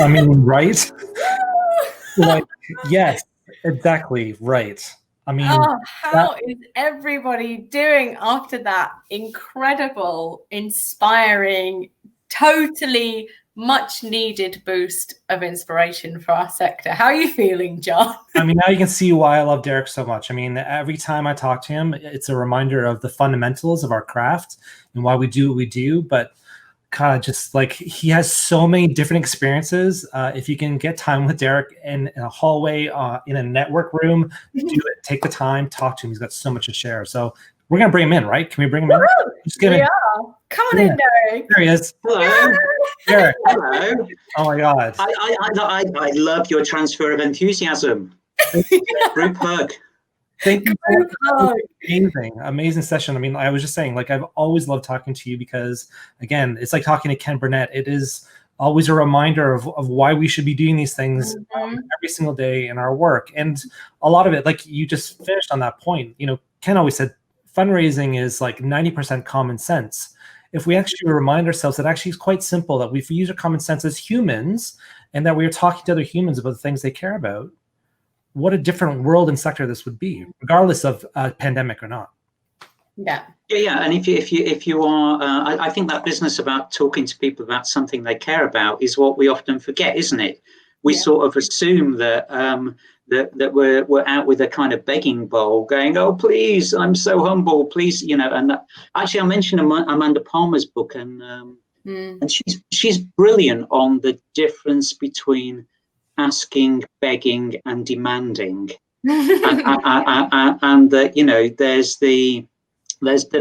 I mean, right? Like, yes, exactly, right. I mean, how is everybody doing after that incredible, inspiring, totally much needed boost of inspiration for our sector? How are you feeling, John? I mean, now you can see why I love Derek so much. I mean, every time I talk to him, it's a reminder of the fundamentals of our craft and why we do what we do. But God, just like he has so many different experiences. If you can get time with Derek in a hallway, in a network room, do it. Take the time, talk to him. He's got so much to share. So we're gonna bring him in, right? Can we bring him in? Just we are. Come on in, Derek. There he is. Hello. Derek. Hello. Oh my God. I love your transfer of enthusiasm. Group hug. Thank you. Amazing session. I mean, I was just saying, like, I've always loved talking to you because, again, it's like talking to Ken Burnett. It is always a reminder of why we should be doing these things every single day in our work. And a lot of it, like you just finished on that point, you know, Ken always said fundraising is like 90% common sense. If we actually remind ourselves that actually it's quite simple, that we use our common sense as humans and that we are talking to other humans about the things they care about, what a different world and sector this would be, regardless of pandemic or not. Yeah. And if you are, I think that business about talking to people about something they care about is what we often forget, isn't it? We sort of assume that that we're out with a kind of begging bowl, going, "Oh, please, I'm so humble, please," you know. And actually, I mentioned Amanda Palmer's book, and she's brilliant on the difference between asking, begging, and demanding, and that, you know, there's the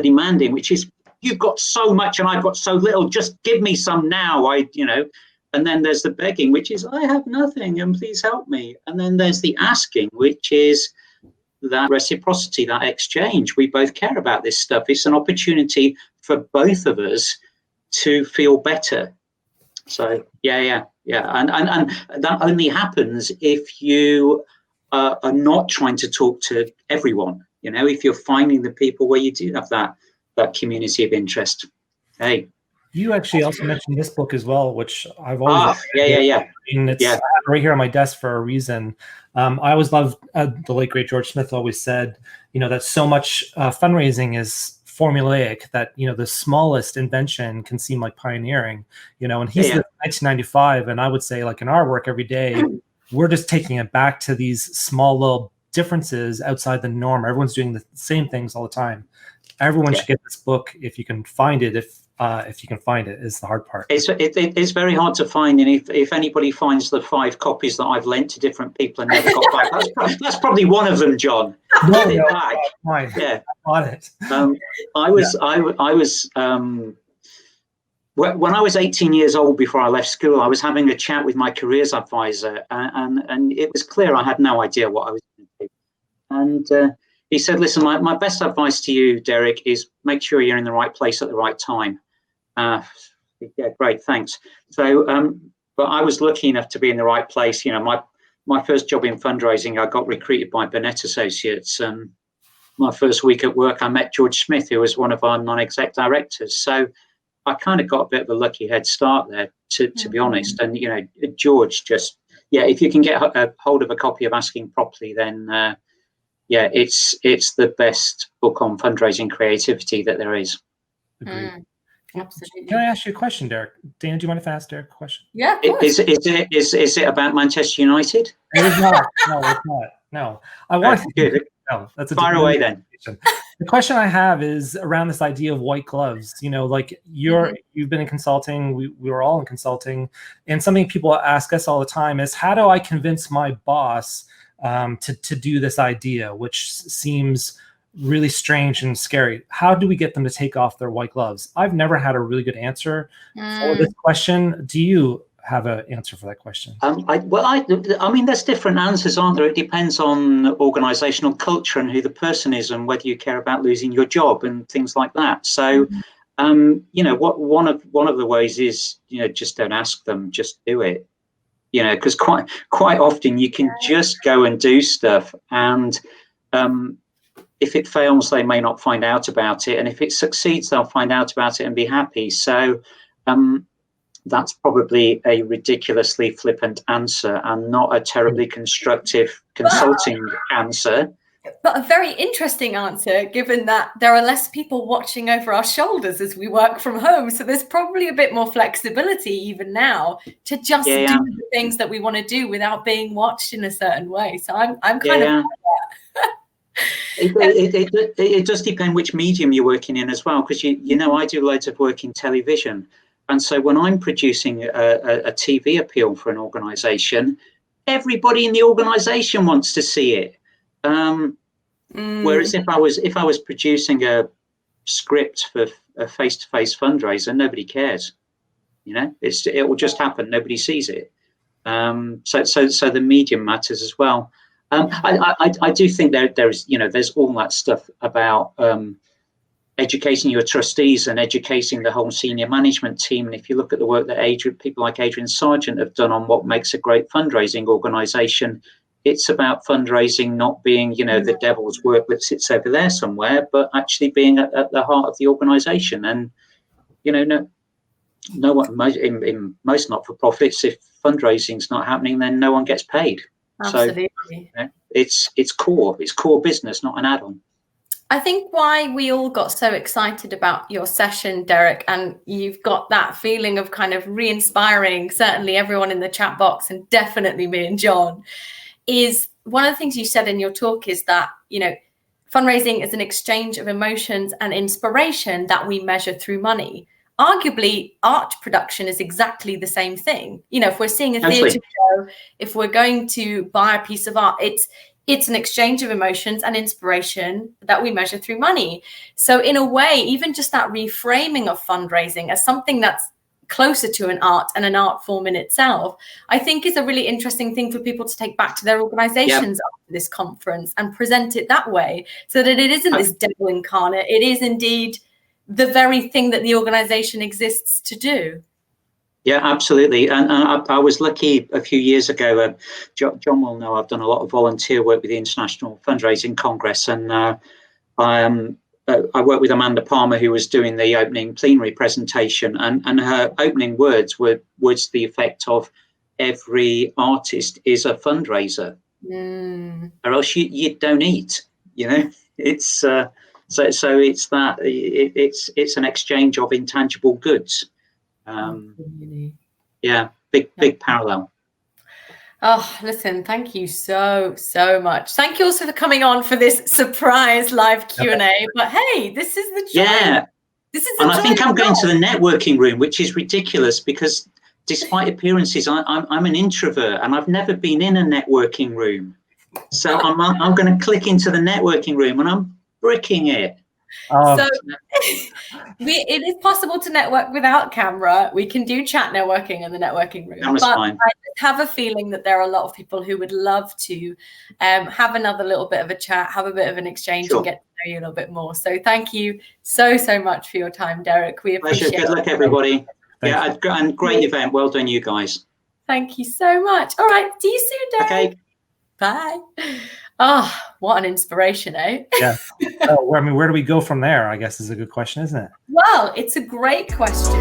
demanding, which is, you've got so much and I've got so little, just give me some now, and then there's the begging, which is, I have nothing and please help me. And then there's the asking, which is that reciprocity, that exchange. We both care about this stuff. It's an opportunity for both of us to feel better. So and that only happens if you are not trying to talk to everyone. You know, if you're finding the people where you do have that community of interest. Hey, you actually also mentioned this book as well, which I've always I mean, it's right here on my desk for a reason. I always loved the late great George Smith always said, you know, that so much fundraising is formulaic, that, you know, the smallest invention can seem like pioneering, you know, and he's 1995, and I would say, like, in our work every day, we're just taking it back to these small little differences outside the norm. Everyone's doing the same things all the time. Everyone should get this book if you can find it. If you can find it, is the hard part. It's very hard to find, and if anybody finds the 5 copies that I've lent to different people and never got back, that's probably one of them, John. No, Give it back. Fine. Yeah, I got it. I was when I was 18 years old, before I left school, I was having a chat with my careers advisor, and it was clear I had no idea what I was going to do. And he said, "Listen, my best advice to you, Derek, is make sure you're in the right place at the right time." Yeah, great, thanks. So, but I was lucky enough to be in the right place. You know, my first job in fundraising, I got recruited by Burnett Associates. My first week at work, I met George Smith, who was one of our non-exec directors. So I kind of got a bit of a lucky head start there, to be honest. And, you know, George just, if you can get a hold of a copy of Asking Properly, then it's the best book on fundraising creativity that there is. Absolutely. Can I ask you a question, Derek? Dan, do you mind if I ask Derek a question? Yeah, of course. Is it about Manchester United? It is not. No, it's not. No. I want to. No, that's a fire away then. The question I have is around this idea of white gloves. You know, like you've been in consulting. We were all in consulting, and something people ask us all the time is, how do I convince my boss to do this idea, which seems really strange and scary? How do we get them to take off their white gloves? I've never had a really good answer for this question. Do you have an answer for that question? I mean, there's different answers, aren't there? It depends on organizational culture and who the person is, and whether you care about losing your job and things like that. So, you know, one of the ways is, you know, just don't ask them, just do it. You know, because quite often you can just go and do stuff, and if it fails, they may not find out about it, and if it succeeds, they'll find out about it and be happy. So, that's probably a ridiculously flippant answer and not a terribly constructive consulting answer. But a very interesting answer, given that there are less people watching over our shoulders as we work from home. So there's probably a bit more flexibility even now to just do the things that we want to do without being watched in a certain way. So I'm kind of... It does depend which medium you're working in as well, because you know I do loads of work in television. And so when I'm producing a TV appeal for an organization, everybody in the organization wants to see it. Whereas if I was producing a script for a face-to-face fundraiser, nobody cares. You know, it will just happen. Nobody sees it. So the medium matters as well. I do think there's all that stuff about educating your trustees and educating the whole senior management team. And if you look at the work that people like Adrian Sargent have done on what makes a great fundraising organization, it's about fundraising not being, the devil's work that sits over there somewhere, but actually being at the heart of the organization. And, no one, in most not-for-profits, if fundraising's not happening, then no one gets paid. Absolutely. So it's core business, not an add-on. I think why we all got so excited about your session, Derek, and you've got that feeling of kind of re-inspiring, certainly everyone in the chat box and definitely me and John, is one of the things you said in your talk is that, fundraising is an exchange of emotions and inspiration that we measure through money. Arguably, art production is exactly the same thing. If we're seeing a theatre show, if we're going to buy a piece of art, it's an exchange of emotions and inspiration that we measure through money. So in a way, even just that reframing of fundraising as something that's closer to an art and an art form in itself, I think is a really interesting thing for people to take back to their organizations after this conference and present it that way, so that it isn't this devil incarnate. It is indeed the very thing that the organization exists to do. Yeah, absolutely. And I was lucky a few years ago. John will know I've done a lot of volunteer work with the International Fundraising Congress, and I worked with Amanda Palmer, who was doing the opening plenary presentation, and her opening words were words to the effect of, every artist is a fundraiser, or else you don't eat. It's so it's that it's an exchange of intangible goods. Big parallel. Oh, listen, thank you so much. Thank you also for coming on for this surprise live Q&A. But hey, this is the joy. Yeah. And I think I'm going to the networking room, which is ridiculous because despite appearances, I'm an introvert and I've never been in a networking room. So I'm going to click into the networking room and I'm bricking it. So it is possible to network without camera. We can do chat networking in the networking room. Camera's fine. I have a feeling that there are a lot of people who would love to have another little bit of a chat, have a bit of an exchange, and get to know you a little bit more. So thank you so much for your time, Derek. We appreciate it. Good luck, everybody. And great event. Well done, you guys. Thank you so much. All right. See you soon, Derek. Okay. Bye. Oh, what an inspiration, eh? Yeah. Where do we go from there? I guess is a good question, isn't it? Well, it's a great question.